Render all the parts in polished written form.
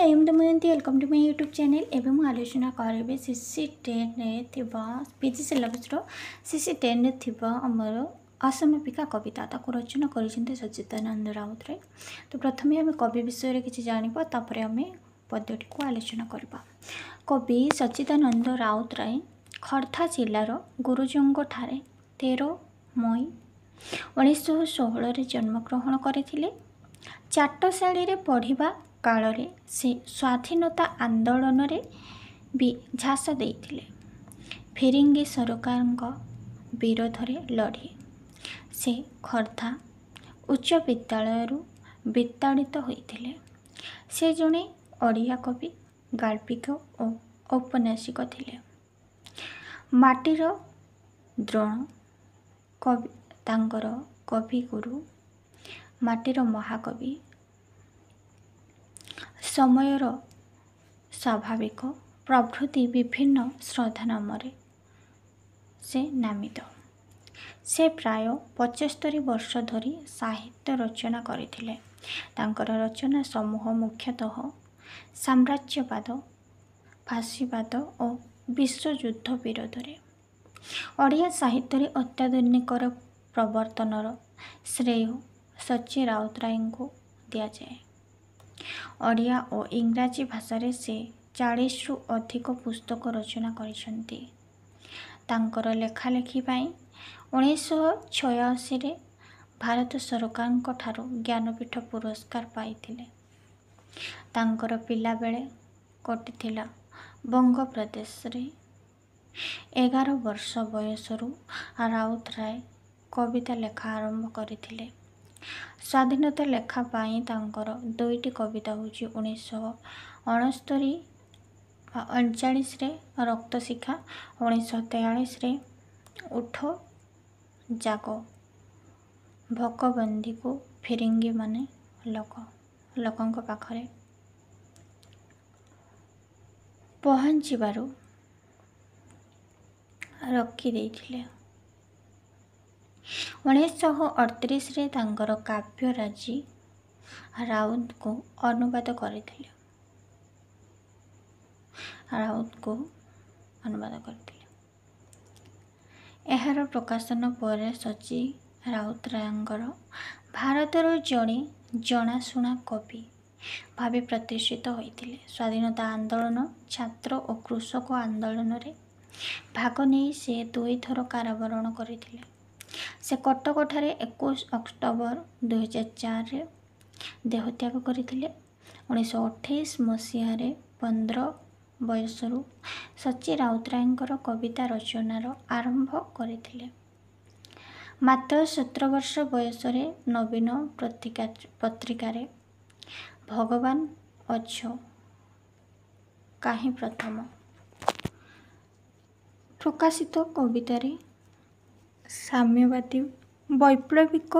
I am Damayanti welcome to my YouTube channel. एवं मु आलोचना करेंगे सीसी 10 पीजी सिलेबस सीसी 10 आमर असमापिका कविता ताको रचना कर सच्चिदानंद राउतराय। तो प्रथम आम कवि विषय किसी जानवा तापर आम पद्यटी को आलोचना करवा। कवि सच्चिदानंद राउतराय खर्धा जिलार गुरुजंग ठारे 13 मई 1916 जन्मग्रहण करथिले। चाटशाड़ी रे पढ़िबा कालरे से स्वाधीनता आंदोलन रे भी झास देइथिले। फिरिंगी सरकार विरोध रे लड़ी से खर्धा उच्च विद्यालय विताड़ित होइथिले। से जणे ओडिया कवि, गाल्पिक और औपन्यासिक थिले। माटीर द्रोण कवि तांकर कवि गुरु, माटीर महाकवि, समयर स्वाभाविक प्रभृति विभिन्न श्रद्धा नाम से नामित। से प्राय 75 वर्ष धरी साहित्य रचना करथिले। तांकर रचना समूह मुख्यतः साम्राज्यवाद, फाशीवाद और विश्वयुद्ध विरोध में। ओडिया साहित्य अत्याधुनिकर प्रवर्तनर श्रेय सच्ची राउतराय को दिया जाए। ओडिया और इंग्राजी भाषा रे से 40 रु अधिक पुस्तक रचना करिसंती। तांकर लेखालेखी पाई 1986 रे भारत सरकार ठारो ज्ञानपीठ पुरस्कार पाइथिले। तांकर पिला बेले कटिथिला बंग प्रदेश रे। 11 वर्ष बयसरु राउतराय कविता लेखा आरंभ करथिले। स्वाधीनता लेखा पाई तांकर 2टी कविता होची 1939 रे रक्त शिखा, 1943 रे उठ जागो, भकबंदी को फिरिंगी माने लोकंक पाखरे पहुँचबारू रखी देइथिले। 1938 रे तांकर काव्य राजी राउत को अनुवाद करथिले। एहार प्रकाशन पर सच्ची राउतरायंकर भारतर जड़े जनाशुना कवि भावे प्रतिष्ठित होइथिले। स्वाधीनता आंदोलन, छात्र और कृषक आंदोलन रे भाग नहीं से 2 थर कारावरण करथिले। से कटक ठारे 21 अक्टोबर 2004 रे देहत्याग करथिले। 1928 मसीह 15 बयसरु सच्ची राउतरायंकर कविता रचनार आरंभ करथिले। मात्र 17 वर्ष बयस नवीन पत्रिका भगवान अच्छो काहे प्रथम प्रकाशित कवितार साम्यवादी वैप्लविक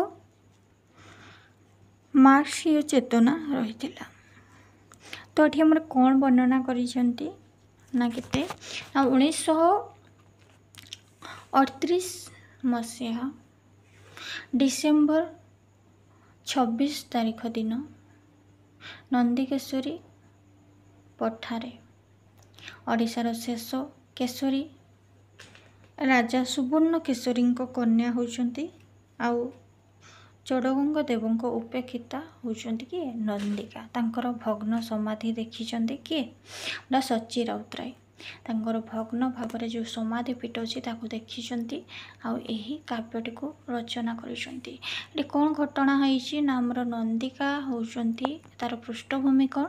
मार्क्सीय चेतना रही। तो ये आम कौन वर्णना करिसेंती ना केते 1938 मसीहा डिसेम्बर 26 तारीख दिन नंदीकेश्वरी पठारे ओडिशार शेष केशरी राजा सुवर्ण केशरी कन्या होउचंती आउ चोडगंग देवंक उपेक्षिता होउचंती किए नंदिका। तांकर भग्न समाधि देखिचंती किए सच्ची राउतराय। तांकर भग्न भाव जो समाधि पीठ अच्छी ताकू देखिचंती आउ एही काव्यटी को रचना करिसंती। ये कौन घटना होइछि ना हमर नंदिका होउचंती तार पृष्ठभूमि कौन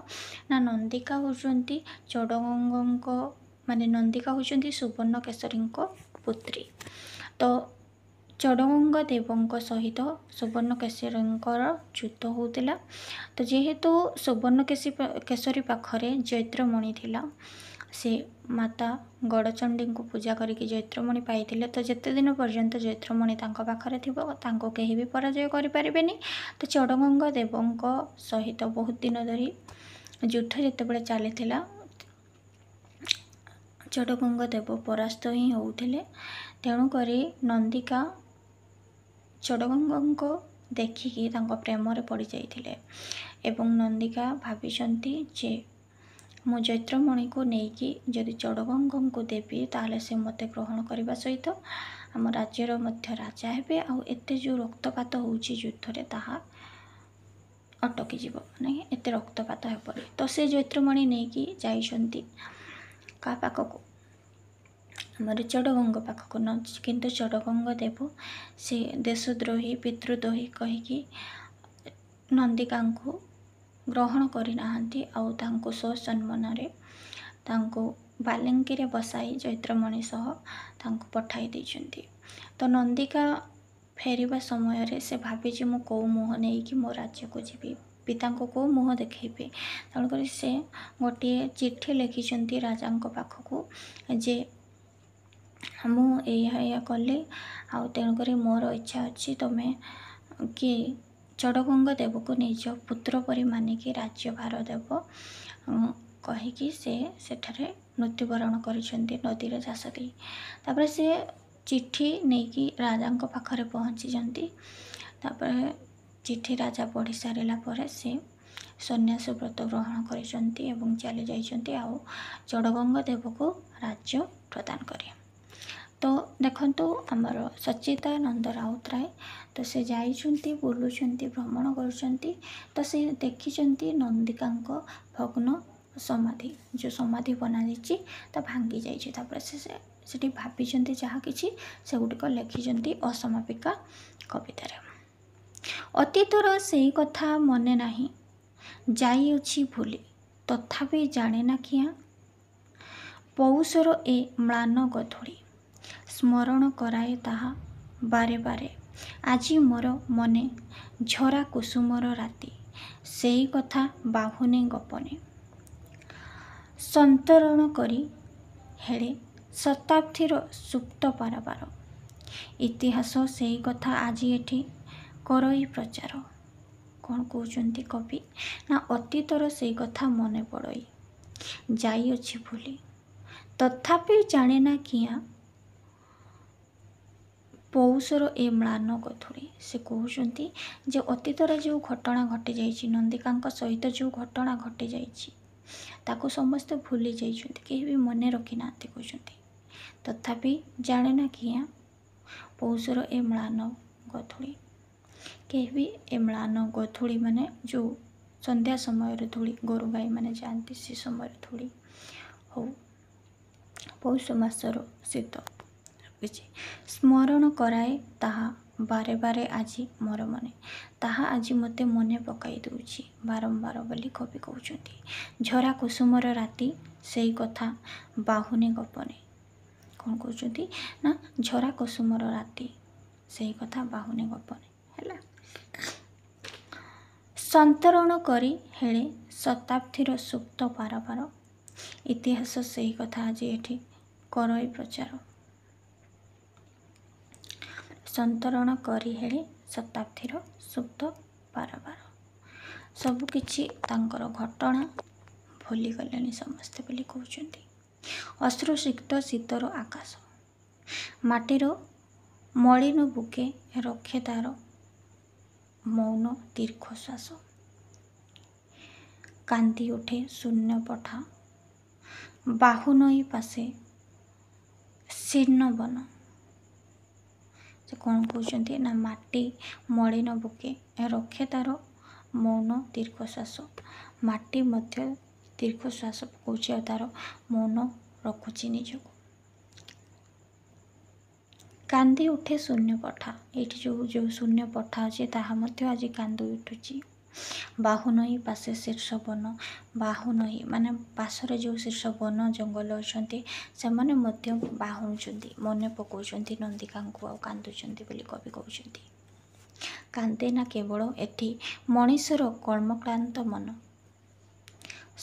ना नंदिका होउचंती चोडगंग माने नंदिका होउचंती सुवर्ण केशरी पुत्री। तो चोडगंग देवंक सहित सुवर्ण केशरींकर युद्ध होतिला। तो जेहेतु सुवर्ण केशरी पाखरे जैत्रमणि थिला से माता गड़चंडी को पूजा करके जैत्रमणि पाइथिले। तो जेते दिन पर्यंत जैत्रमणि तांको पाखरे थिबो तांको केही भी पराजय करि परिबेनी। तो चोडगंग देवंक सहित बहुत दिन धरी युद्ध जेतेबेले चलीथिला चोडगंग देव परास्त ही होउथिले। तेणु करी नंदिका चोडगंग को देखिकी तांको प्रेम रे पड़ जाइथिले एवं नंदिका भाविचंती जे ମୁଁ ଚୈତ୍ରମଣିକୁ ନେଇକି ଯଦି ଚଡ଼ଗଙ୍ଗଙ୍କୁ ଦେବି ତାହେଲେ ସେ ମୋତେ ଗ୍ରହଣ କରିବା ସହିତ ଆମ ରାଜ୍ୟର ମଧ୍ୟ ରାଜା ହେବେ, ଆଉ ଏତେ ଯେଉଁ ରକ୍ତପାତ ହେଉଛି ଯୁଦ୍ଧରେ ତାହା ଅଟକିଯିବ, ମାନେ ଏତେ ରକ୍ତପାତ ହେବନି। ତ ସେ ଚୈତ୍ରମଣି ନେଇକି ଯାଇଛନ୍ତି କାହା ପାଖକୁ, ଆମର ଚଡ଼ଗଙ୍ଗ ପାଖକୁ। କିନ୍ତୁ ଚଡ଼ଗଙ୍ଗ ଦେବ ସେ ଦେଶଦ୍ରୋହୀ ପିତୃଦ୍ରୋହୀ କହିକି ନନ୍ଦିକାଙ୍କୁ ଗ୍ରହଣ କରିନାହାନ୍ତି, ଆଉ ତାଙ୍କୁ ସସମ୍ମାନରେ ତାଙ୍କୁ ବାଲଙ୍କିରେ ବସାଇ ଚୈତ୍ରମଣି ସହ ତାଙ୍କୁ ପଠାଇ ଦେଇଛନ୍ତି। ତ ନନ୍ଦିକା ଫେରିବା ସମୟରେ ସେ ଭାବିଛି ମୁଁ କେଉଁ ମୁହଁ ନେଇକି ମୋ ରାଜ୍ୟକୁ ଯିବି, ପିତାଙ୍କୁ କେଉଁ ମୁହଁ ଦେଖେଇବି। ତେଣୁକରି ସେ ଗୋଟିଏ ଚିଠି ଲେଖିଛନ୍ତି ରାଜାଙ୍କ ପାଖକୁ ଯେ ମୁଁ ଏଇଆ କଲି, ଆଉ ତେଣୁକରି ମୋର ଇଚ୍ଛା ଅଛି ତୁମେ କି ଚଡ଼ଗଙ୍ଗ ଦେବକୁ ନିଜ ପୁତ୍ର ପରି ମାନିକି ରାଜ୍ୟଭାର ଦେବ କହିକି ସେ ସେଠାରେ ମୃତ୍ୟୁବରଣ କରିଛନ୍ତି ନଦୀରେ ଚାଷ ଦେଇ। ତାପରେ ସେ ଚିଠି ନେଇକି ରାଜାଙ୍କ ପାଖରେ ପହଞ୍ଚିଛନ୍ତି। ତାପରେ ଚିଠି ରାଜା ପଢ଼ି ସାରିଲା ପରେ ସେ ସନ୍ନ୍ୟାସ ବ୍ରତ ଗ୍ରହଣ କରିଛନ୍ତି ଏବଂ ଚାଲି ଯାଇଛନ୍ତି, ଆଉ ଚଡ଼ଗଙ୍ଗ ଦେବକୁ ରାଜ୍ୟ ପ୍ରଦାନ କରି। ତ ଦେଖନ୍ତୁ ଆମର ସଚ୍ଚିଦାନନ୍ଦ ରାଉତରାୟ, ତ ସେ ଯାଇଛନ୍ତି, ବୁଲୁଛନ୍ତି, ଭ୍ରମଣ କରୁଛନ୍ତି। ତ ସେ ଦେଖିଛନ୍ତି ନନ୍ଦିକାଙ୍କ ଭଗ୍ନ ସମାଧି, ଯେଉଁ ସମାଧି ବନାଯାଇଛି ତା ଭାଙ୍ଗି ଯାଇଛି। ତାପରେ ସେଠି ଭାବିଛନ୍ତି ଯାହା କିଛି ସେଗୁଡ଼ିକ ଲେଖିଛନ୍ତି ଅସମାପିକା କବିତାରେ। ଅତୀତର ସେଇ କଥା ମନେ ନାହିଁ, ଯାଇଅଛି ଭୁଲି, ତଥାପି ଜାଣେ ନା କିଆଁ, ପୌଷର ଏ ମ୍ଳାନ ଗଧୂଳି, ସ୍ମରଣ କରାଏ ତାହା ବାରେ ବାରେ, ଆଜି ମୋର ମନେ ଝରା କୁସୁମର ରାତି, ସେଇ କଥା ବାହୁନି ଗପନେ, ସନ୍ତରଣ କରି ହେଳେ ଶତାବ୍ଦୀର ସୁପ୍ତ ପାରାବାର, ଇତିହାସ ସେଇ କଥା ଆଜି ଏଠି କରଇ ପ୍ରଚାର। କ'ଣ କହୁଛନ୍ତି କବି ନା ଅତୀତର ସେଇ କଥା ମନେ ପଡ଼ଇ, ଯାଇଅଛି ଭୁଲି, ତଥାପି ଜାଣେ ନା କିଆଁ, ପୌଷର ଏ ମ୍ଳାନ ଗଧୂଳି। ସେ କହୁଛନ୍ତି ଯେ ଅତୀତରେ ଯେଉଁ ଘଟଣା ଘଟିଯାଇଛି, ନନ୍ଦିକାଙ୍କ ସହିତ ଯେଉଁ ଘଟଣା ଘଟିଯାଇଛି ତାକୁ ସମସ୍ତେ ଭୁଲି ଯାଇଛନ୍ତି, କେହି ବି ମନେ ରଖିନାହାନ୍ତି କହୁଛନ୍ତି। ତଥାପି ଜାଣେ ନା କିଆଁ, ପୌଷର ଏ ମ୍ଳାନ ଗଧୂଳି, କେହି ବି ଏ ମ୍ଳାନ ଗଧୂଳି ମାନେ ଯେଉଁ ସନ୍ଧ୍ୟା ସମୟରେ ଧୂଳି, ଗୋରୁ ଗାଈମାନେ ଯାଆନ୍ତି ସେ ସମୟରେ ଧୂଳି ହଉ, ପୌଷ ମାସର ଶୀତ କିଛି ସ୍ମରଣ କରାଏ ତାହା ବାରେ ବାରେ, ଆଜି ମୋର ମନେ, ତାହା ଆଜି ମୋତେ ମନେ ପକାଇ ଦେଉଛି ବାରମ୍ବାର ବୋଲି କବି କହୁଛନ୍ତି। ଝରା କୁସୁମର ରାତି, ସେଇ କଥା ବାହୁନି ଗପନେ। କ'ଣ କହୁଛନ୍ତି ନା ଝରା କୁସୁମର ରାତି, ସେଇ କଥା ବାହୁନି ଗପନେ ହେଲା। ସନ୍ତରଣ କରି ହେଳେ ଶତାବ୍ଦୀର ସୁପ୍ତ ପାରାବାର, ଇତିହାସ ସେଇ କଥା ଆଜି ଏଠି କରଇ ପ୍ରଚାର। ସନ୍ତରଣ କରି ହେଳେ ଶତାବ୍ଦୀର ସୁପ୍ତ ପାରାବାର, ସବୁକିଛି ତାଙ୍କର ଘଟଣା ଭୁଲିଗଲେଣି ସମସ୍ତେ ବୋଲି କହୁଛନ୍ତି। ଅଶ୍ରୁସିକ୍ତ ଶୀତର ଆକାଶ, ମାଟିର ମଳିନ ବୁକେ ରଖେ ତାର ମୌନ ଦୀର୍ଘଶ୍ୱାସ, କାନ୍ଦି ଉଠେ ଶୂନ୍ୟ ପଠା, ବାହୁନଈ ପାଶେ ଶୀର୍ଣ୍ଣ ବନ। ସେ କ'ଣ କହୁଛନ୍ତି ନା ମାଟି ମଳିନ ବୁକେ ରଖେ ତାର ମୌନ ଦୀର୍ଘଶ୍ୱାସ, ମାଟି ମଧ୍ୟ ଦୀର୍ଘଶ୍ୱାସ ପକାଉଛି ଆଉ ତାର ମୌନ ରଖୁଛି ନିଜକୁ। କାନ୍ଦି ଉଠେ ଶୂନ୍ୟ ପଠା, ଏଇଠି ଯେଉଁ ଶୂନ୍ୟ ପଠା ଅଛି ତାହା ମଧ୍ୟ ଆଜି କାନ୍ଦି ଉଠୁଛି। ବାହୁନଈ ପାଶେ ଶୀର୍ଷ ବନ, ବାହୁନଈ ମାନେ ପାଶରେ ଯେଉଁ ଶୀର୍ଷ ବନ ଜଙ୍ଗଲ ଅଛନ୍ତି ସେମାନେ ମଧ୍ୟ ବାହୁନୁଛନ୍ତି, ମନେ ପକାଉଛନ୍ତି ନନ୍ଦିକାଙ୍କୁ ଆଉ କାନ୍ଦୁଛନ୍ତି ବୋଲି କବି କହୁଛନ୍ତି। କାନ୍ଦେ ନା କେବଳ ଏଠି ମଣିଷର କର୍ମକ୍ଳାନ୍ତ ମନ,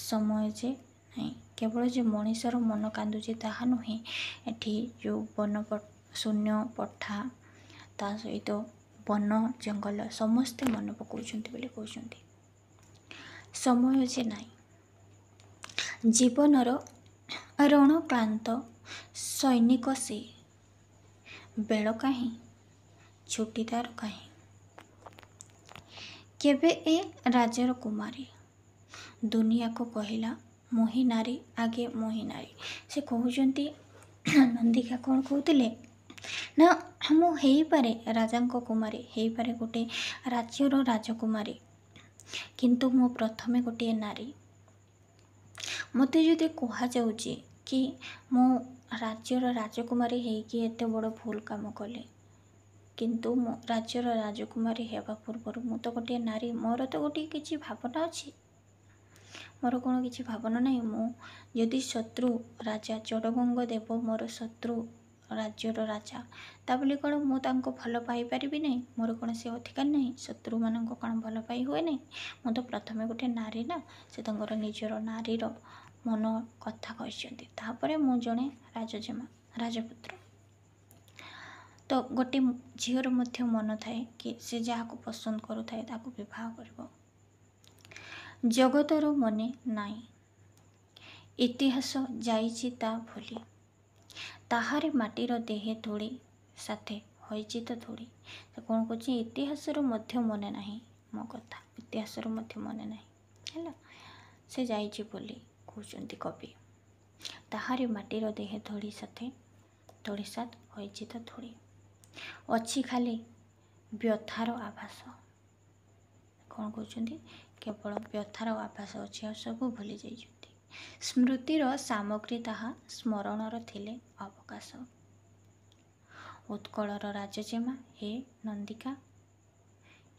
ସମୟ ଯେ ନାହିଁ, କେବଳ ଯେ ମଣିଷର ମନ କାନ୍ଦୁଛି ତାହା ନୁହେଁ, ଏଠି ଯେଉଁ ଶୂନ୍ୟ ପଠା ତା ସହିତ ବନ ଜଙ୍ଗଲ ସମସ୍ତେ ମନେ ପକାଉଛନ୍ତି ବୋଲି କହୁଛନ୍ତି। ସମୟ ଯେ ନାହିଁ, ଜୀବନର ରଣକ୍ଳାନ୍ତ ସୈନିକ ସେ, ବେଳ କାହିଁ ଛୁଟିଦାର କାହିଁ, କେବେ ଏ ରାଜ୍ୟର କୁମାରୀ, ଦୁନିଆକୁ କହିଲା ମୋହି ନାରୀ ଆଗେ ମୋହି ନାରୀ। ସେ କହୁଛନ୍ତି ନନ୍ଦିକା କ'ଣ କହୁଥିଲେ ନା ମୁଁ ହେଇପାରେ ରାଜାଙ୍କ କୁମାରୀ, ହେଇପାରେ ଗୋଟେ ରାଜ୍ୟର ରାଜକୁମାରୀ, କିନ୍ତୁ ମୁଁ ପ୍ରଥମେ ଗୋଟିଏ ନାରୀ। ମୋତେ ଯଦି କୁହାଯାଉଛି କି ମୁଁ ରାଜ୍ୟର ରାଜକୁମାରୀ ହେଇକି ଏତେ ବଡ଼ ଭୁଲ କାମ କଲି, କିନ୍ତୁ ମୁଁ ରାଜ୍ୟର ରାଜକୁମାରୀ ହେବା ପୂର୍ବରୁ ମୁଁ ତ ଗୋଟିଏ ନାରୀ, ମୋର ତ ଗୋଟିଏ କିଛି ଭାବନା ଅଛି, ମୋର କ'ଣ କିଛି ଭାବନା ନାହିଁ? ମୁଁ ଯଦି ଶତ୍ରୁ ରାଜା ଚୋଡ଼ଗଙ୍ଗ ଦେବ ମୋର ଶତ୍ରୁ ରାଜ୍ୟର ରାଜା, ତା ବୋଲି କ'ଣ ମୁଁ ତାଙ୍କୁ ଭଲ ପାଇପାରିବି ନାହିଁ? ମୋର କ'ଣ ସେ ଅଧିକାର ନାହିଁ? ଶତ୍ରୁମାନଙ୍କୁ କ'ଣ ଭଲ ପାଇ ହୁଏ ନାହିଁ? ମୁଁ ତ ପ୍ରଥମେ ଗୋଟେ ନାରୀ ନା, ସେ ତାଙ୍କର ନିଜର ନାରୀର ମନ କଥା କହିଛନ୍ତି। ତାପରେ ମୁଁ ଜଣେ ରାଜପୁତ୍ର। ତ ଗୋଟେ ଝିଅର ମଧ୍ୟ ମନ ଥାଏ କି ସେ ଯାହାକୁ ପସନ୍ଦ କରୁଥାଏ ତାକୁ ବିବାହ କରିବ। ଜଗତର ମନେ ନାହିଁ, ଇତିହାସ ଯାଇଛି ତା ଭୁଲି, ତାହାରି ମାଟିର ଦେହେ ଧୂଳି ସାଥେ ହୋଇଛି ତ ଧୂଳି। ସେ କ'ଣ କହୁଛି? ଇତିହାସର ମଧ୍ୟ ମନେ ନାହିଁ ମୋ କଥା, ଇତିହାସର ମଧ୍ୟ ମନେ ନାହିଁ, ହେଲା, ସେ ଯାଇଛି ବୋଲି କହୁଛନ୍ତି କବି। ତାହାରି ମାଟିର ଦେହେ ଧୂଳି ସାଥ ହୋଇଛି ତ ଧୂଳି, ଅଛି ଖାଲି ବ୍ୟଥାର ଆଭାସ। କ'ଣ କହୁଛନ୍ତି? କେବଳ ବ୍ୟଥାର ଆଭାସ ଅଛି, ଆଉ ସବୁ ଭୁଲି ଯାଇଛନ୍ତି। ସ୍ମୃତିର ସାମଗ୍ରୀ ତାହା, ସ୍ମରଣର ଥିଲେ ଅବକାଶ। ଉତ୍କଳର ରାଜଜେମା ହେ ନନ୍ଦିକା,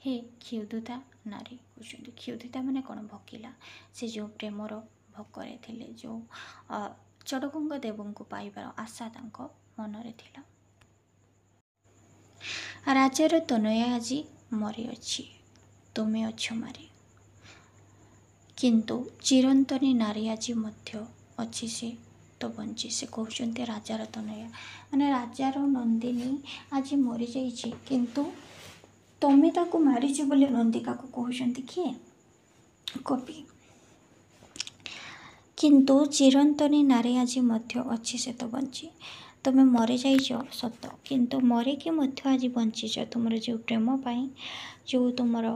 ହେ କ୍ଷୁଧିତା ନାରୀ। କହୁଛନ୍ତି କ୍ଷୁଧିତା ମାନେ କ'ଣ? ଭୋକିଲା। ସେ ଯେଉଁ ପ୍ରେମର ଭୋକରେ ଥିଲେ, ଯେଉଁ ଚୋଡ଼ଗଙ୍ଗ ଦେବଙ୍କୁ ପାଇବାର ଆଶା ତାଙ୍କ ମନରେ ଥିଲା। ରାଜାର ତନୟା ଆଜି ମରିଅଛି, ତୁମେ ଅଛ ମାରି, କିନ୍ତୁ ଚିରନ୍ତନୀ ନାରୀ ଆଜି ମଧ୍ୟ ଅଛି ସେ ତ ବଞ୍ଚି। ସେ କହୁଛନ୍ତି ରାଜାର ତନୟା ମାନେ ରାଜାର ନନ୍ଦିନୀ ଆଜି ମରିଯାଇଛି, କିନ୍ତୁ ତମେ ତାକୁ ମାରିଛ ବୋଲି ନନ୍ଦିକାକୁ କହୁଛନ୍ତି କିଏ? କବି। କିନ୍ତୁ ଚିରନ୍ତନୀ ନାରୀ ଆଜି ମଧ୍ୟ ଅଛି ସେ ତ ବଞ୍ଚି। ତୁମେ ମରିଯାଇଛ ସତ, କିନ୍ତୁ ମରିକି ମଧ୍ୟ ଆଜି ବଞ୍ଚିଛ। ତୁମର ଯେଉଁ ପ୍ରେମ ପାଇଁ ଯେଉଁ ତୁମର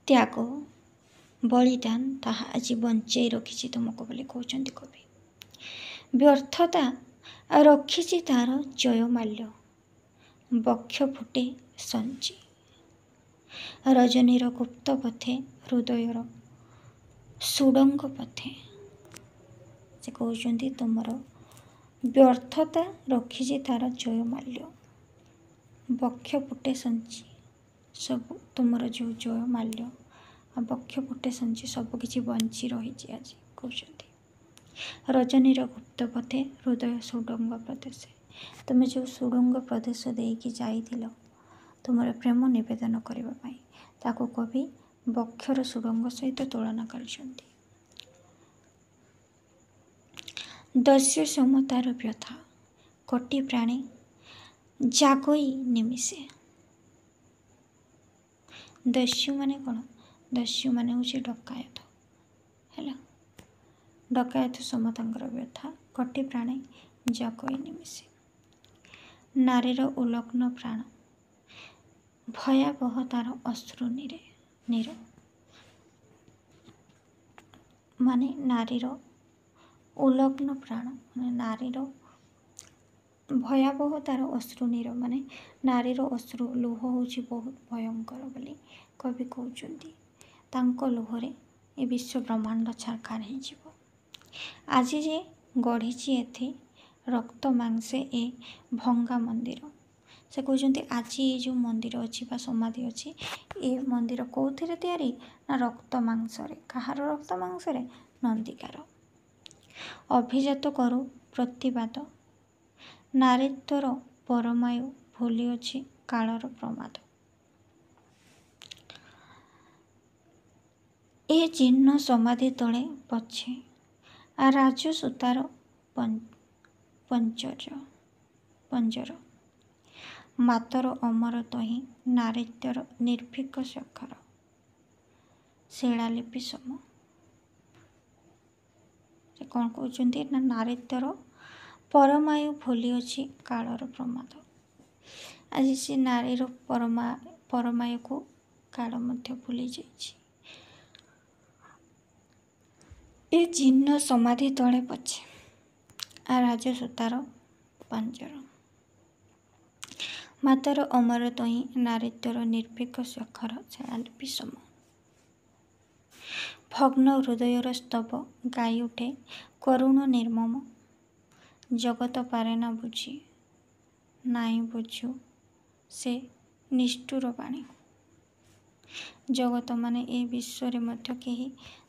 ତ୍ୟାଗ ବଳିଦାନ, ତାହା ଆଜି ବଞ୍ଚେଇ ରଖିଛି ତୁମକୁ ବୋଲି କହୁଛନ୍ତି କବି। ବ୍ୟର୍ଥତା ରଖିଛି ତାର ଜୟମାଲ୍ୟ, ବକ୍ଷ ଫୁଟେ ସଞ୍ଚି, ରଜନୀର ଗୁପ୍ତ ପଥେ ହୃଦୟର ସୁଡ଼ଙ୍ଗ ପଥେ। ସେ କହୁଛନ୍ତି ତୁମର ବ୍ୟର୍ଥତା ରଖିଛି ତାର ଜୟମାଲ୍ୟ, ବକ୍ଷ ଫୁଟେ ସଞ୍ଚି, ସବୁ ତୁମର ଯେଉଁ ଜୟମାଲ୍ୟ ଆଉ ବକ୍ଷ ଫୁଟେ ସଞ୍ଚି ସବୁକିଛି ବଞ୍ଚି ରହିଛି ଆଜି କହୁଛନ୍ତି। ରଜନୀର ଗୁପ୍ତ ପଥେ ହୃଦୟ ସୁଡ଼ଙ୍ଗ ପ୍ରଦେଶ। ତୁମେ ଯେଉଁ ସୁଡ଼ଙ୍ଗ ପ୍ରଦେଶ ଦେଇକି ଯାଇଥିଲ ତୁମର ପ୍ରେମ ନିବେଦନ କରିବା ପାଇଁ, ତାକୁ କବି ବକ୍ଷର ସୁଡ଼ଙ୍ଗ ସହିତ ତୁଳନା କରିଛନ୍ତି। ଦସ୍ୟୁ ସମତାର ବ୍ୟଥା କୋଟି ପ୍ରାଣୀ ଜାଗଇ ନିମିଷେ। ଦସ୍ୟୁ ମାନେ କ'ଣ? ଦସ୍ୟୁ ମାନେ ହେଉଛି ଡକାୟତ, ହେଲା। ଡକାୟତ ସମତାଙ୍କର ବ୍ୟଥା କୋଟି ପ୍ରାଣୀ ଜାଗଇ ନିମିଷେ। ନାରୀର ଉଲଗ୍ନ ପ୍ରାଣ ଭୟାବହ ତାର ଅଶ୍ରୁ ନୀର। ମାନେ ନାରୀର ଉଲଗ୍ନ ପ୍ରାଣ ମାନେ ନାରୀର ଭୟାବହ ତାର ଅଶ୍ରୁ ନୀର, ମାନେ ନାରୀର ଅଶ୍ରୁ ଲୁହ ହେଉଛି ବହୁତ ଭୟଙ୍କର ବୋଲି କବି କହୁଛନ୍ତି। ତାଙ୍କ ଲୁହରେ ଏ ବିଶ୍ୱ ବ୍ରହ୍ମାଣ୍ଡ ଛାରଖାର ହେଇଯିବ। ଆଜି ଯେ ଗଢ଼ିଛି ଏଥି ରକ୍ତ ମାଂସେ ଏ ଭଙ୍ଗା ମନ୍ଦିର। ସେ କହୁଛନ୍ତି ଆଜି ଏ ଯେଉଁ ମନ୍ଦିର ଅଛି ବା ସମାଧି ଅଛି, ଏ ମନ୍ଦିର କେଉଁଥିରେ ତିଆରି? ନା ରକ୍ତ ମାଂସରେ। କାହାର ରକ୍ତ ମାଂସରେ? ନନ୍ଦିକାର। ଅଭିଜାତ କରୁ ପ୍ରତିବାଦ, ନାରୀତ୍ୱର ପରମାୟୁ ଭୁଲିଅଛି କାଳର ପ୍ରମାଦ। ଏ ଜୀର୍ଣ୍ଣ ସମାଧି ତଳେ ପଛେ ରାଜସୂତାର ପଞ୍ଜର, ମାତର ଅମର ତହିଁ ନାରୀତ୍ୱର ନିର୍ଭୀକ ସ୍ୱାକ୍ଷର, ଶିଳାଲିପି ସମ। ସେ କ'ଣ କହୁଛନ୍ତି? ନା ନାରୀତ୍ୱର ପରମାୟୁ ଭୁଲିଅଛି କାଳର ପ୍ରମାଦ। ଆଜି ସେ ନାରୀର ପରମାୟୁକୁ କାଳ ମଧ୍ୟ ଭୁଲି ଯାଇଛି। ଏ ଚିହ୍ନ ସମାଧି ତଳେ ପଛେ ରାଜସୂତାର ପାଞ୍ଚର। ମାତାର ଅମର ତହିଁ ନାରୀତ୍ୱର ନିର୍ଭୀକ ସ୍ୱାକ୍ଷର ଶିଳାଲିପି ସମ। ଭଗ୍ନ ହୃଦୟର ସ୍ତବ ଗାଇ ଉଠେ କରୁଣ ନିର୍ମମ। ଜଗତ ପାରେ ନା ବୁଝି, ନାଇଁ ବୁଝୁ ସେ ନିଷ୍ଠୁର ବାଣୀ। ଜଗତ ମାନେ ଏ ବିଶ୍ୱରେ ମଧ୍ୟ କେହି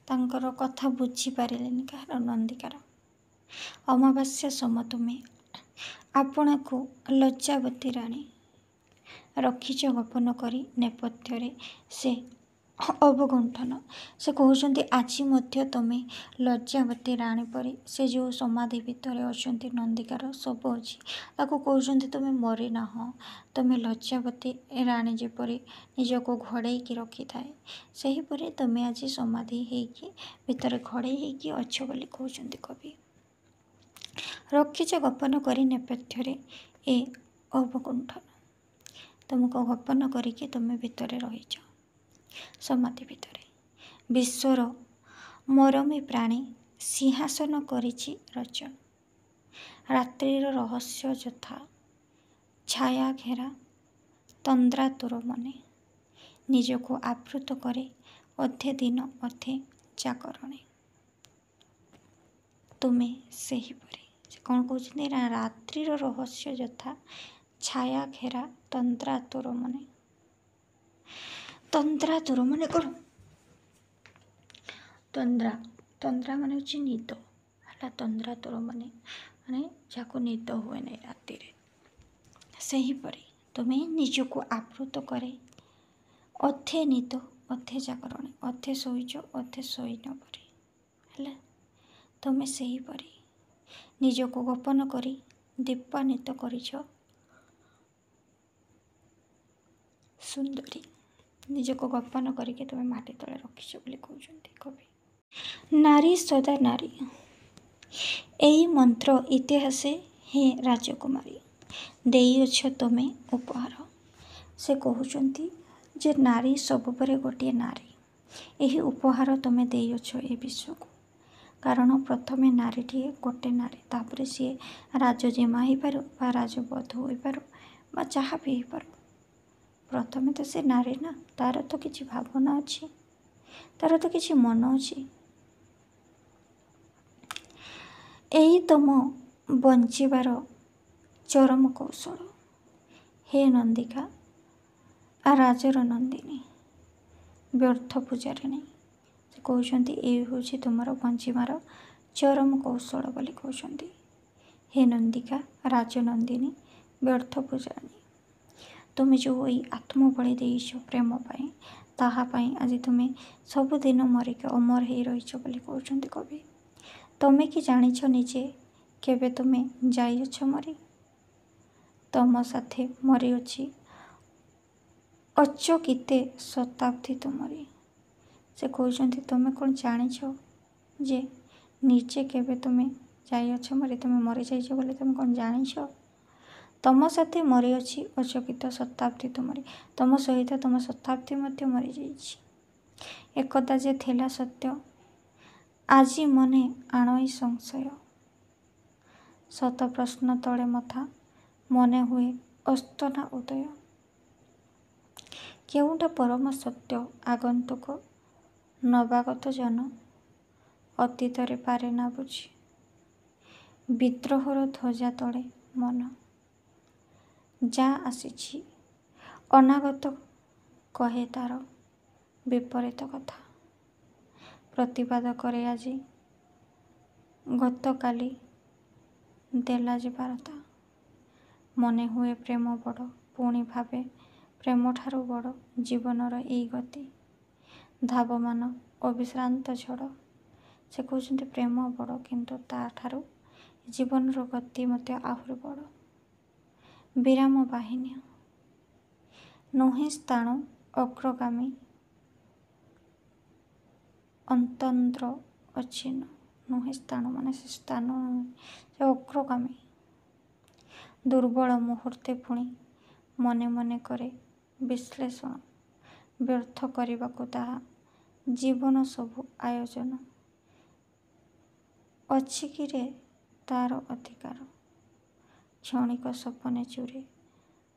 ତାଙ୍କର କଥା ବୁଝିପାରିଲେନି କାହାର ନନ୍ଦିକାର। ଅମାବାସ୍ୟା ସମ ତୁମେ ଆପଣାକୁ ଲଜ୍ଜାବତୀ ରାଣୀ। ରଖିଛ ଗୋପନ କରି ନେପଥ୍ୟରେ ସେ ଅବଗୁଣ୍ଠନ। ସେ କହୁଛନ୍ତି ଆଜି ମଧ୍ୟ ତମେ ଲଜ୍ଜାବତୀ ରାଣୀ ପରି ସେ ଯେଉଁ ସମାଧି ଭିତରେ ଅଛନ୍ତି ନନ୍ଦିକାର ଶବ ଅଛି ତାକୁ କହୁଛନ୍ତି ତୁମେ ମରିନାହଁ। ତୁମେ ଲଜ୍ଜାବତୀ ରାଣୀ ଯେପରି ନିଜକୁ ଘୋଡ଼େଇକି ରଖିଥାଏ ସେହିପରି ତୁମେ ଆଜି ସମାଧି ହେଇକି ଭିତରେ ଘୋଡ଼େଇ ହେଇକି ଅଛ ବୋଲି କହୁଛନ୍ତି କବି। ରଖିଛ ଗୋପନ କରି ନେପଥ୍ୟରେ ଏ ଅବଗୁଣ୍ଠନ। ତୁମକୁ ଗୋପନ କରିକି ତୁମେ ଭିତରେ ରହିଛ ସମାଧି ଭିତରେ। ବିଶ୍ୱର ମରମୀ ପ୍ରାଣୀ ସିଂହାସନ କରିଛି ରଚନ। ରାତ୍ରିର ରହସ୍ୟ ଯଥା ଛାୟା ଘେରା ତନ୍ଦ୍ରାତୁର ମନେ। ନିଜକୁ ଆବୃତ କରେ ଅଧେ ଦିନ ଅଧେ ଜାଗରଣେ। ତୁମେ ସେହିପରି। ସେ କ'ଣ କହୁଛନ୍ତି ନା ରାତ୍ରିର ରହସ୍ୟ ଯଥା ଛାୟା ଘେରା ତନ୍ଦ୍ରାତୁର ମନେ। ତନ୍ଦ୍ରାତୁର ମାନେ କ'ଣ? ତନ୍ଦ୍ରା ମାନେ ହେଉଛି ନିଦ ହେଲା। ତନ୍ଦ୍ରାତୁର ମାନେ ଯାହାକୁ ନିଦ ହୁଏ ନାହିଁ ରାତିରେ। ସେହିପରି ତୁମେ ନିଜକୁ ଆବୃତ କରେ ଅଧେ ନିଦ ଅଧେ ଜାଗରଣେ। ଅଧେ ଶୋଇଛ ଅଧେ ଶୋଇନ ପରି ହେଲା। ତୁମେ ସେହିପରି ନିଜକୁ ଗୋପନ କରି ଦୀପାନ୍ୱିତ କରିଛ ସୁନ୍ଦରୀ। ନିଜକୁ ଗୋପନ କରିକି ତୁମେ ମାଟି ତଳେ ରଖିଛ ବୋଲି କହୁଛନ୍ତି କବି। ନାରୀ ସଦା ନାରୀ ଏଇ ମନ୍ତ୍ର ଇତିହାସେ ହିଁ ରାଜକୁମାରୀ। ଦେଇଅଛ ତୁମେ ଉପହାର। ସେ କହୁଛନ୍ତି ଯେ ନାରୀ ସବୁବେଳେ ଗୋଟିଏ ନାରୀ। ଏହି ଉପହାର ତୁମେ ଦେଇଅଛ ଏ ବିଶ୍ୱକୁ। କାରଣ ପ୍ରଥମେ ନାରୀଟିଏ ଗୋଟେ ନାରୀ, ତାପରେ ସିଏ ରାଜଜେମା ହେଇପାରୁ ବା ରାଜବଧୂ ହୋଇପାରୁ ବା ଯାହା ବି ହେଇପାରୁ। ପ୍ରଥମେ ତ ସେ ନାରୀ ନା, ତାର ତ କିଛି ଭାବନା ଅଛି, ତାର ତ କିଛି ମନ ଅଛି। ଏଇ ତମ ବଞ୍ଚିବାର ଚରମ କୌଶଳ ହେ ନନ୍ଦିକା ରାଜର ନନ୍ଦିନୀ ବ୍ୟର୍ଥ ପୂଜାରିଣୀ। ସେ କହୁଛନ୍ତି ଏଇ ହେଉଛି ତୁମର ବଞ୍ଚିବାର ଚରମ କୌଶଳ ବୋଲି କହୁଛନ୍ତି। ହେ ନନ୍ଦିକା ରାଜନନ୍ଦିନୀ ବ୍ୟର୍ଥ ପୂଜାରିଣୀ। ତୁମେ ଯେଉଁ ଏଇ ଆତ୍ମବଳି ଦେଇଛ ପ୍ରେମ ପାଇଁ, ତାହା ପାଇଁ ଆଜି ତୁମେ ସବୁଦିନ ମରିକି ଅମର ହେଇ ରହିଛ ବୋଲି କହୁଛନ୍ତି କବି। ତୁମେ କି ଜାଣିଛ ନିଜେ କେବେ ତୁମେ ଯାଇଅଛ ମରି? ତମ ସାଥେ ମରିଅଛି ଅଚକିତେ ଶତାବ୍ଦୀ ତୁମରି। ସେ କହୁଛନ୍ତି ତୁମେ କ'ଣ ଜାଣିଛ ଯେ ନିଜେ କେବେ ତୁମେ ଯାଇଅଛ ମରି? ତୁମେ ମରିଯାଇଛ ବୋଲି ତୁମେ କ'ଣ ଜାଣିଛ? ତମ ସାଥେ ମରିଅଛି ଅଚକିତ ଶତାବ୍ଦୀ ତୁମରି। ତମ ସହିତ ତମ ଶତାବ୍ଦୀ ମଧ୍ୟ ମରିଯାଇଛି। ଏକଦା ଯେ ଥିଲା ସତ୍ୟ ଆଜି ମନେ ଆଣଇ ସଂଶୟ। ଶତ ପ୍ରଶ୍ନ ତଳେ ମଥା ମନେ ହୁଏ ଅସ୍ତ ନା ଉଦୟ। କେଉଁଟା ପରମ ସତ୍ୟ ଆଗନ୍ତୁକ ନବାଗତ ଜନ ଅତୀତରେ ପାରେ ନା ବୁଝି। ବିଦ୍ରୋହର ଧ୍ୱଜା ତଳେ ମନ ଯା ଆସିଛି ଅନାଗତ କହେ ତାର ବିପରୀତ କଥା। ପ୍ରତିବାଦ କରେ ଆଜି ଗତକାଲି ଦେଲା ଯେ ବାରତା। ମନେ ହୁଏ ପ୍ରେମ ବଡ଼ ପୁଣି ଭାବେ ପ୍ରେମଠାରୁ ବଡ଼ ଜୀବନର ଏଇ ଗତି ଧାବମାନ ଅବିଶ୍ରାନ୍ତ ଝଡ଼। ସେ କହୁଛନ୍ତି ପ୍ରେମ ବଡ଼ କିନ୍ତୁ ତାଠାରୁ ଜୀବନର ଗତି ମଧ୍ୟ ଆହୁରି ବଡ଼। ବିରାମ ବାହିନୀ ନୁହେଁ ସ୍ଥାଣୁ ଅଗ୍ରଗାମୀ ଅନ୍ତନ୍ଦ୍ର ଅଚ୍ଛିନ୍ନ। ନୁହେଁ ସ୍ଥାଣୁ ମାନେ ସେ ସ୍ଥାନ ନୁହେଁ, ସେ ଅଗ୍ରଗାମୀ। ଦୁର୍ବଳ ମୁହୂର୍ତ୍ତେ ପୁଣି ମନେ ମନେ କରେ ବିଶ୍ଳେଷଣ। ବ୍ୟର୍ଥ କରିବାକୁ ତାହା ଜୀବନ ସବୁ ଆୟୋଜନ। ଅଛି କି ରେ ତାର ଅଧିକାର। କ୍ଷଣିକ ସପନେ ଚୁରେ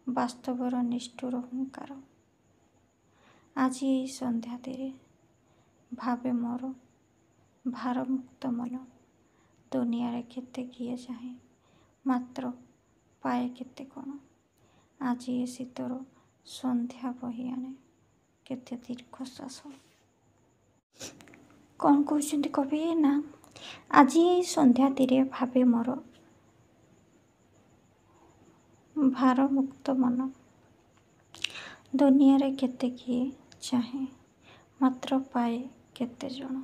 ବାସ୍ତବର ନିଷ୍ଠୁର ହୁଙ୍କାର। ଆଜି ଏଇ ସନ୍ଧ୍ୟାତିରେ ଭାବେ ମୋର ଭାରମୁକ୍ତ ମନ। ଦୁନିଆରେ କେତେ କିଏ ଚାହେଁ ମାତ୍ର ପାଏ କେତେ କ'ଣ। ଆଜି ଏ ଶୀତର ସନ୍ଧ୍ୟା ବହି ଆଣେ କେତେ ଦୀର୍ଘଶ୍ୱାସ। କ'ଣ କହୁଛନ୍ତି କବି? ନା ଆଜି ଏଇ ସନ୍ଧ୍ୟାତିରେ ଭାବେ ମୋର ଭାରମୁକ୍ତ ମନ। ଦୁନିଆରେ କେତେ କିଏ ଚାହେଁ ମାତ୍ର ପାଏ କେତେ ଜଣ।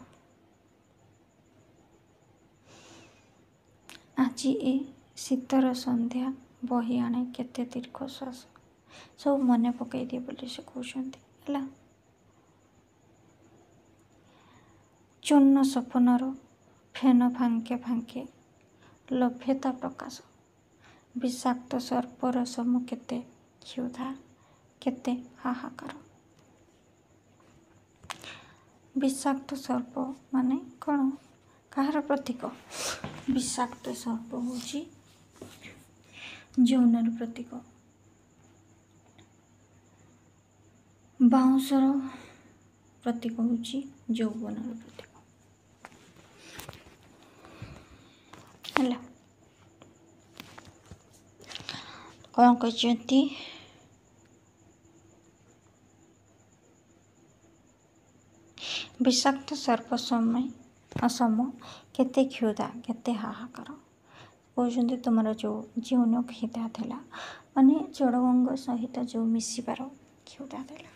ଆଜି ଏ ଶୀତର ସନ୍ଧ୍ୟା ବହି ଆଣେ କେତେ ଦୀର୍ଘଶ୍ୱାସ। ସବୁ ମନେ ପକାଇ ଦିଏ ବୋଲି ସେ କହୁଛନ୍ତି ହେଲା। ଚୂର୍ଣ୍ଣ ସପନର ଫେନ ଫାଙ୍କେ ଫାଙ୍କେ ଲଭ୍ୟତା ପ୍ରକାଶ। ବିଷାକ୍ତ ସର୍ପର ସମ କେତେ କ୍ଷୁଧା କେତେ ହାହାକାର। ବିଷାକ୍ତ ସର୍ପ ମାନେ କ'ଣ? କାହାର ପ୍ରତୀକ? ବିଷାକ୍ତ ସର୍ପ ହେଉଛି ଯୌନର ପ୍ରତୀକ। ବାଉଁଶର ପ୍ରତୀକ ହେଉଛି ଯୌବନର ପ୍ରତୀକ ହେଲା। କ'ଣ କହିଛନ୍ତି? ବିଷାକ୍ତ ସର୍ପ ସମ କେତେ କ୍ଷୁଧା କେତେ ହାହାକାର। କହୁଛନ୍ତି ତୁମର ଯେଉଁ ଯୌନ କ୍ଷୁଧା ଥିଲା, ମାନେ ଚୋଡ଼ଗଙ୍ଗ ସହିତ ଯେଉଁ ମିଶିବାର କ୍ଷୁଧା ଥିଲା।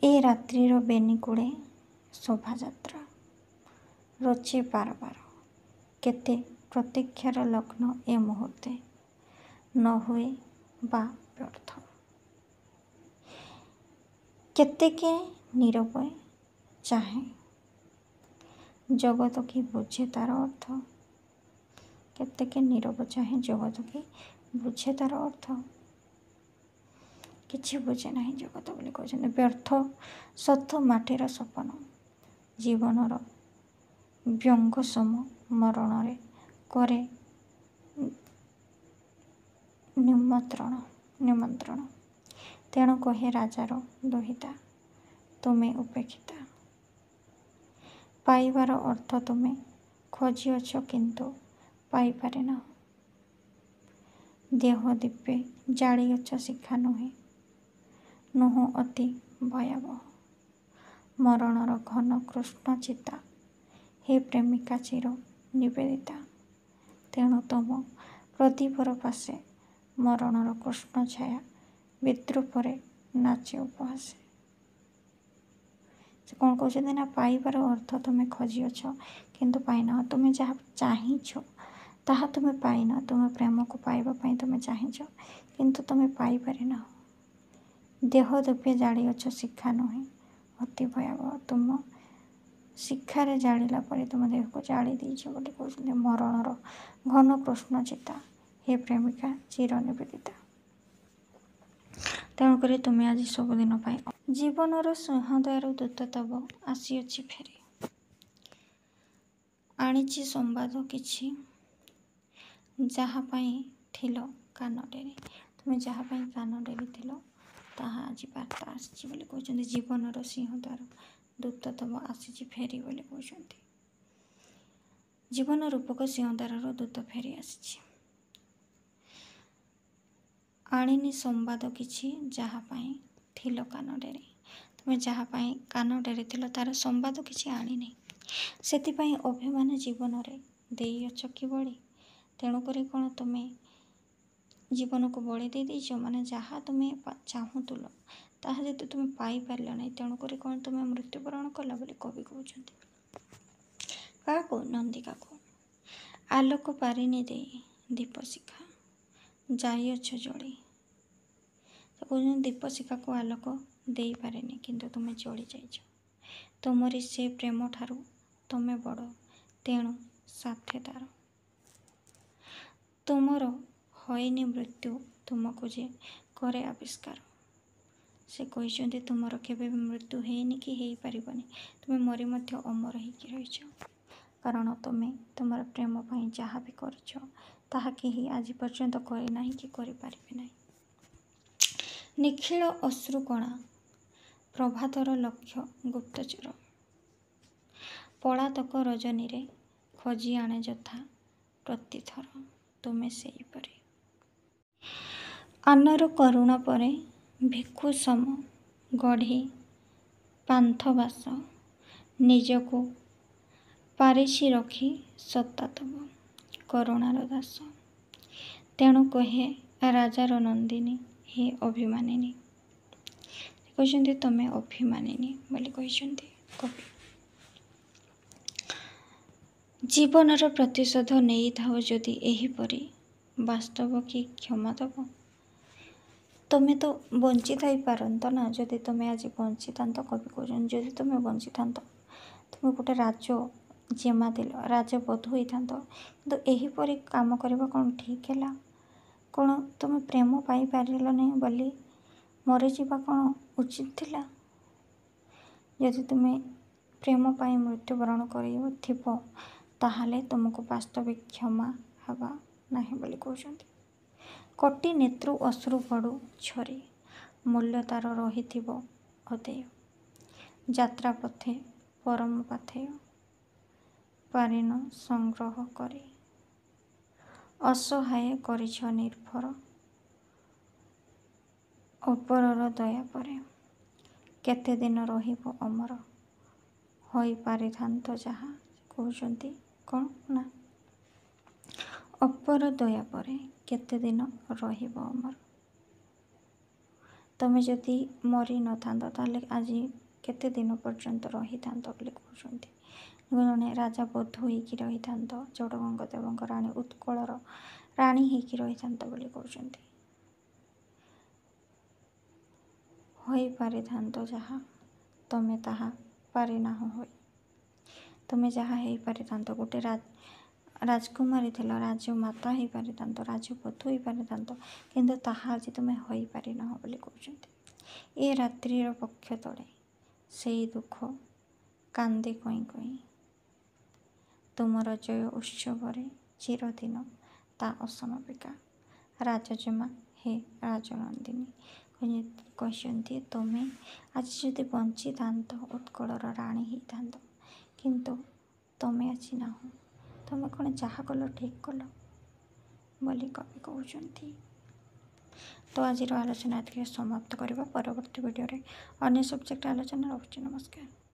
ଏ ରାତ୍ରିର ବେନିକୁଡ଼େ ଶୋଭାଯାତ୍ରା ରଚେ ବାର ବାର। କେତେ ପ୍ରତୀକ୍ଷାର ଲଗ୍ନ ଏ ମୁହୂର୍ତ୍ତେ ନ ହୁଏ ବା ବ୍ୟର୍ଥ। କେତେକେ ନୀରବ ଚାହେଁ ଜଗତ କି ବୁଝେ ତାର ଅର୍ଥ। କେତେକେ ନୀରବ ଚାହେଁ ଜଗତ କି ବୁଝେ ତାର ଅର୍ଥ। କିଛି ବୁଝେ ନାହିଁ ଜଗତ ବୋଲି କହୁଛନ୍ତି। ବ୍ୟର୍ଥ ସତ ମାଟିର ସପନ। ଜୀବନର ବ୍ୟଙ୍ଗ ସମ ମରଣରେ କରେ ନିମନ୍ତ୍ରଣ। ତେଣୁ କହେ ରାଜାର ଦୁହିତା ତୁମେ ଉପେକ୍ଷିତା। ପାଇବାର ଅର୍ଥ ତୁମେ ଖୋଜିଅଛ କିନ୍ତୁ ପାଇପାରି ନାହ। ଦେହ ଦୀପେ ଜାଳିଅଛ ଶିଖା ନୁହଁ ଅତି ଭୟାବହ। ମରଣର ଘନ କୃଷ୍ଣ ଚିତା ହେ ପ୍ରେମିକା ଚିର ନିବେଦିତା। ତେଣୁ ତୁମ ପ୍ରଦୀପର ପାଶେ ମରଣର କୃଷ୍ଣ ଛାୟା ବିଦ୍ରୂପରେ ନାଚେ ଉପହାସେ। ସେ କ'ଣ କହୁଛନ୍ତି ନା ପାଇବାର ଅର୍ଥ ତୁମେ ଖୋଜିଅଛ କିନ୍ତୁ ପାଇନାହ। ତୁମେ ଯାହା ଚାହିଁଛ ତାହା ତୁମେ ପାଇନ। ତୁମେ ପ୍ରେମକୁ ପାଇବା ପାଇଁ ତୁମେ ଚାହିଁଛ କିନ୍ତୁ ତୁମେ ପାଇପାରିନାହ। ଦେହ ଦୀପେ ଜାଳିଅଛ ଶିଖା ନୁହେଁ ଅତି ଭୟାବହ। ତୁମ ଶିଖାରେ ଜାଳିଲା ପରେ ତୁମ ଦେହକୁ ଜାଳି ଦେଇଛ ବୋଲି କହୁଛନ୍ତି। ମରଣର ଘନ କୃଷ୍ଣ ଚିତା ହେ ପ୍ରେମିକା ଚିର ନିବେଦିତା। ତେଣୁକରି ତୁମେ ଆଜି ସବୁଦିନ ପାଇଁ ଜୀବନର ସିଂହଦ୍ୱାର ଦୂତ ତବ ଆସିଅଛି ଫେରି। ଆଣିଛି ସମ୍ବାଦ କିଛି ଯାହା ପାଇଁ ଥିଲ କାନ ଡେରି। ତୁମେ ଯାହା ପାଇଁ କାନ ଡେରିଥିଲ ତାହା ଆଜି ବାର୍ତ୍ତା ଆସିଛି ବୋଲି କହୁଛନ୍ତି। ଜୀବନର ସିଂହଦ୍ୱାର ଦୂତ ତବ ଆସିଛି ଫେରି ବୋଲି କହୁଛନ୍ତି। ଜୀବନ ରୂପକ ସିଂହଦ୍ୱାରର ଦୂତ ଫେରି ଆସିଛି। ଆଣିନି ସମ୍ବାଦ କିଛି ଯାହା ପାଇଁ ଥିଲ କାନ ଡେରି। ତୁମେ ଯାହା ପାଇଁ କାନ ଡେରିଥିଲ ତାର ସମ୍ବାଦ କିଛି ଆଣିନି। ସେଥିପାଇଁ ଅଭିମାନ ଜୀବନରେ ଦେଇଅଛ କି ବଳି। ତେଣୁକରି କ'ଣ ତୁମେ ଜୀବନକୁ ବଳି ଦେଇଛ? ମାନେ ଯାହା ତୁମେ ଚାହୁଁଥିଲ ତାହା ଯଦି ତୁମେ ପାଇପାରିଲ ନାହିଁ, ତେଣୁକରି କ'ଣ ତୁମେ ମୃତ୍ୟୁବରଣ କଲ ବୋଲି କବି କହୁଛନ୍ତି। କାହାକୁ? ନନ୍ଦିକାକୁ। ଆଲୋକ ପାରିନି ଦେଇ ଦୀପଶିଖା ଯାଇଅଛ ଜଳି। ସେ କହୁଛନ୍ତି ଦୀପଶିଖାକୁ ଆଲୋକ ଦେଇପାରିନି କିନ୍ତୁ ତୁମେ ଜଳି ଯାଇଛ। ତୁମରି ସେ ପ୍ରେମ ଠାରୁ ତୁମେ ବଡ଼ ତେଣୁ ସାଥେ ତାର। ତୁମର ହଇନି ମୃତ୍ୟୁ ତୁମକୁ ଯେ କରେ ଆବିଷ୍କାର। ସେ କହିଛନ୍ତି ତୁମର କେବେ ବି ମୃତ୍ୟୁ ହେଇନି କି ହେଇପାରିବନି। ତୁମେ ମରି ମଧ୍ୟ ଅମର ହେଇକି ରହିଛ। କାରଣ ତୁମେ ତୁମର ପ୍ରେମ ପାଇଁ ଯାହା ବି କରିଛ ତାହା କେହି ଆଜି ପର୍ଯ୍ୟନ୍ତ କରିନାହିଁ କି କରିପାରିବେ ନାହିଁ। ନିଖିଳ ଅଶ୍ରୁକଣା ପ୍ରଭାତର ଲକ୍ଷ୍ୟ ଗୁପ୍ତଚର, ପଳାତକ ରଜନୀରେ ଖୋଜି ଆଣେ ଯଥା ପ୍ରତିଥର ତୁମେ ସେହିପରି। ଆନର କରୁଣା ପରେ ଭିକ୍ଷୁ ସମ ଗଢ଼ି ପାନ୍ଥବାସ, ନିଜକୁ ପାରିଛି ରଖି ସତ୍ତା ତବ କରୁଣାର ଦାସ। ତେଣୁ କହେ ରାଜାର ନନ୍ଦିନୀ ହେ ଅଭିମାନିନୀ। କହିଛନ୍ତି ତମେ ଅଭିମାନିନୀ ବୋଲି କହିଛନ୍ତି କବି। ଜୀବନର ପ୍ରତିଶୋଧ ନେଇଥାଉ ଯଦି ଏହିପରି, ବାସ୍ତବ କି କ୍ଷମା ଦେବ। ତମେ ତ ବଞ୍ଚିଥାଇପାରନ୍ତ ନା, ଯଦି ତୁମେ ଆଜି ବଞ୍ଚିଥାନ୍ତ, କବି କହୁଛନ୍ତି ଯଦି ତୁମେ ବଞ୍ଚିଥାନ୍ତ, ତୁମେ ଗୋଟେ ଜେମା ଥିଲ, ରାଜବଧୂ ହୋଇଥାନ୍ତ, କିନ୍ତୁ ଏହିପରି କାମ କରିବା କ'ଣ ଠିକ୍ ହେଲା? କ'ଣ ତୁମେ ପ୍ରେମ ପାଇପାରିଲନି ବୋଲି ମରିଯିବା କ'ଣ ଉଚିତ ଥିଲା? ଯଦି ତୁମେ ପ୍ରେମ ପାଇଁ ମୃତ୍ୟୁବରଣ କରିଥିବ ତାହେଲେ ତୁମକୁ ବାସ୍ତବିକ କ୍ଷମା ହେବା ନାହିଁ ବୋଲି କହୁଛନ୍ତି। କୋଟି ନେତ୍ରୁ ଅଶ୍ରୁ ପଡ଼ୁ ଝରି, ମୂଲ୍ୟ ତାର ରହିଥିବ ଅଦେୟ। ଯାତ୍ରା ପଥେ ପରମ ପାଥେୟ, ପାରିନ ସଂଗ୍ରହ କରି। ଅସହାୟ କରିଛ ନିର୍ଭର, ଅପରର ଦୟା ପରେ। କେତେ ଦିନ ରହିବ ଅମର, ହୋଇପାରିଥାନ୍ତ ଯାହା। କହୁଛନ୍ତି କ'ଣ ନା, ଅପର ଦୟା ପରେ କେତେ ଦିନ ରହିବ ଅମର। ତମେ ଯଦି ମରିନଥାନ୍ତ ତାହେଲେ ଆଜି କେତେ ଦିନ ପର୍ଯ୍ୟନ୍ତ ରହିଥାନ୍ତ ବୋଲି କହୁଛନ୍ତି। ଜଣେ ରାଜା ବଧୂ ହୋଇକି ରହିଥାନ୍ତ, ଚୋଡ଼ଗଙ୍ଗ ଦେବଙ୍କ ରାଣୀ, ଉତ୍କଳର ରାଣୀ ହୋଇକି ରହିଥାନ୍ତ ବୋଲି କହୁଛନ୍ତି। ହୋଇପାରିଥାନ୍ତ ଯାହା, ତମେ ତାହା ପାରିନାହଁ ହୋଇ। ତମେ ଯାହା ହେଇପାରିଥାନ୍ତ, ଗୋଟେ ରାଜକୁମାରୀ ଥିଲ, ରାଜମାତା ହେଇପାରିଥାନ୍ତ, ରାଜବଧୂ ହେଇପାରିଥାନ୍ତ, କିନ୍ତୁ ତାହା ଆଜି ତୁମେ ହୋଇପାରିନାହଁ ବୋଲି କହୁଛନ୍ତି। ଏ ରାତ୍ରିର ବକ୍ଷ ତଳେ ସେଇ ଦୁଃଖ କାନ୍ଦେ କଇଁ କଇଁ, ତୁମର ଜୟ ଉତ୍ସବରେ ଚିରଦିନ ତା ଅସମାପିକା। ରାଜଜେମା ହେ ରାଜନନ୍ଦିନୀ। କହିଛନ୍ତି ତୁମେ ଆଜି ଯଦି ବଞ୍ଚିଥାନ୍ତ ଉତ୍କଳର ରାଣୀ ହେଇଥାନ୍ତ, କିନ୍ତୁ ତୁମେ ଆଜି ନାହଁ। ତୁମେ କ'ଣ ଯାହା କଲ ଠିକ୍ କଲ ବୋଲି କବି କହୁଛନ୍ତି। ତ ଆଜିର ଆଲୋଚନା ଏତିକି ସମାପ୍ତ କରିବା। ପରବର୍ତ୍ତୀ ଭିଡ଼ିଓରେ ଅନ୍ୟ ସବଜେକ୍ଟ ଆଲୋଚନା ରହୁଛି। ନମସ୍କାର।